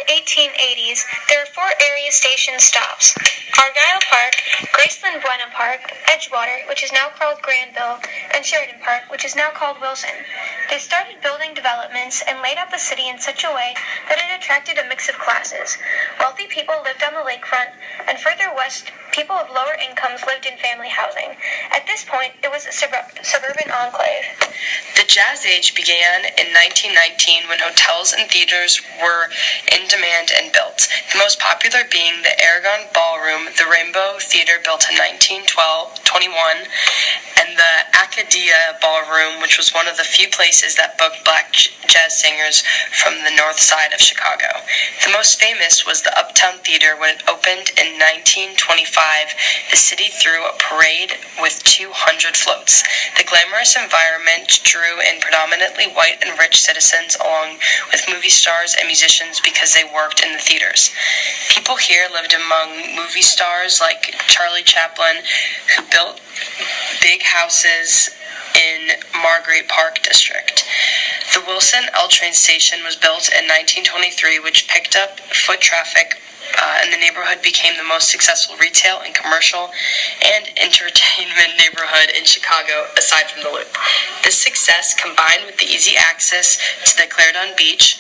the 1880s, there were 4 area station stops: Argyle Park, Graceland Buena Park, Edgewater, which is now called Granville, and Sheridan Park, which is now called Wilson. They started building developments and laid out the city in such a way that it attracted a mix of classes. Wealthy people lived on the lakefront, and further west, people of lower incomes lived in family housing. At this point, it was a suburban enclave. The Jazz Age began in 1919 when hotels and theaters were in demand and built, the most popular being the Aragon Ballroom, the Rainbow Theater built in 1921, and the Acadia Ballroom, which was one of the few places that booked black jazz singers from the north side of Chicago. The most famous was the Uptown Theater when it opened in 1925. The city threw a parade with 200 floats. The glamorous environment drew in predominantly white and rich citizens along with movie stars and musicians because they worked in the theaters. People here lived among movie stars like Charlie Chaplin, who built big houses in Marguerite Park District. The Wilson L train station was built in 1923, which picked up foot traffic, and the neighborhood became the most successful retail and commercial and entertainment neighborhood in Chicago, aside from the Loop. This success, combined with the easy access to the Clarendon Beach,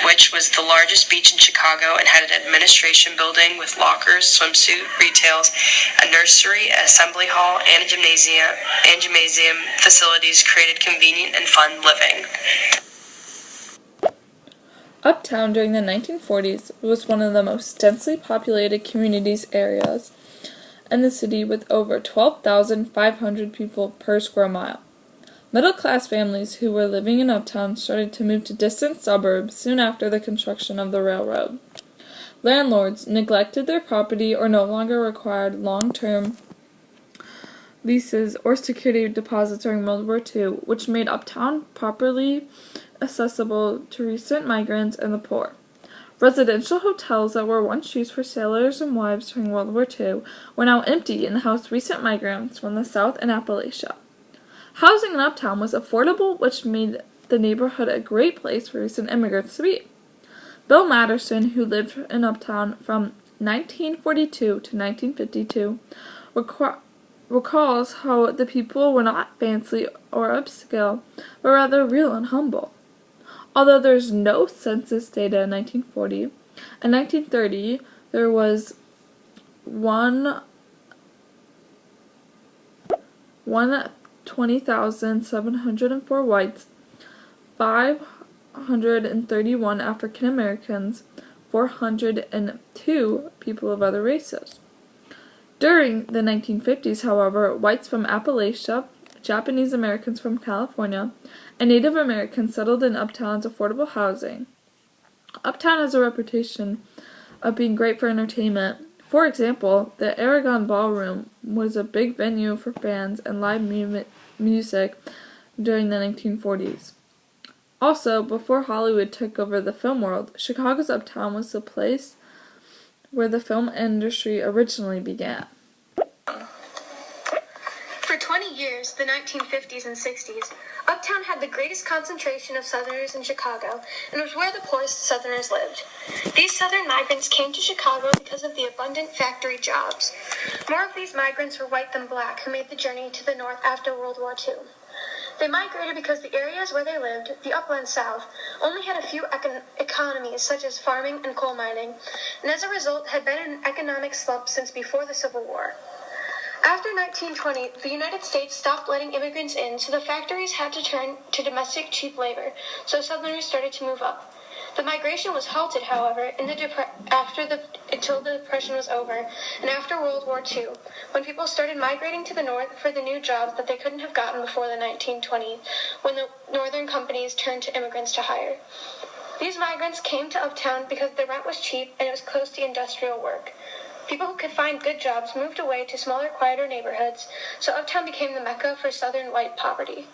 which was the largest beach in Chicago and had an administration building with lockers, swimsuit, retails, a nursery, an assembly hall, and gymnasium facilities, created convenient and fun living. Uptown during the 1940s was one of the most densely populated communities areas in the city with over 12,500 people per square mile. Middle-class families who were living in Uptown started to move to distant suburbs soon after the construction of the railroad. Landlords neglected their property or no longer required long-term leases or security deposits during World War II, which made Uptown properly accessible to recent migrants and the poor. Residential hotels that were once used for sailors and wives during World War II were now empty and housed recent migrants from the South and Appalachia. Housing in Uptown was affordable, which made the neighborhood a great place for recent immigrants to be. Bill Matterson, who lived in Uptown from 1942 to 1952, recalls how the people were not fancy or upscale, but rather real and humble. Although there is no census data in 1940, in 1930 there was 20,704 whites, 531 African Americans, 402 people of other races. During the 1950s, however, whites from Appalachia, Japanese Americans from California, and Native Americans settled in Uptown's affordable housing. Uptown has a reputation of being great for entertainment. For example, the Aragon Ballroom was a big venue for fans and live music during the 1940s. Also, before Hollywood took over the film world, Chicago's Uptown was the place where the film industry originally began. For 20 years, the 1950s and 60s, Uptown had the greatest concentration of Southerners in Chicago and was where the poorest Southerners lived. These Southern migrants came to Chicago because of the abundant factory jobs. More of these migrants were white than black, who made the journey to the north after World War II. They migrated because the areas where they lived, the upland South, only had a few economies such as farming and coal mining, and as a result had been in an economic slump since before the Civil War. After 1920, the United States stopped letting immigrants in, so the factories had to turn to domestic cheap labor, so Southerners started to move up. The migration was halted, however, until the Depression was over, and after World War II, when people started migrating to the north for the new jobs that they couldn't have gotten before the 1920s, when the northern companies turned to immigrants to hire. These migrants came to Uptown because the rent was cheap and it was close to industrial work. People who could find good jobs moved away to smaller, quieter neighborhoods, so Uptown became the mecca for Southern white poverty.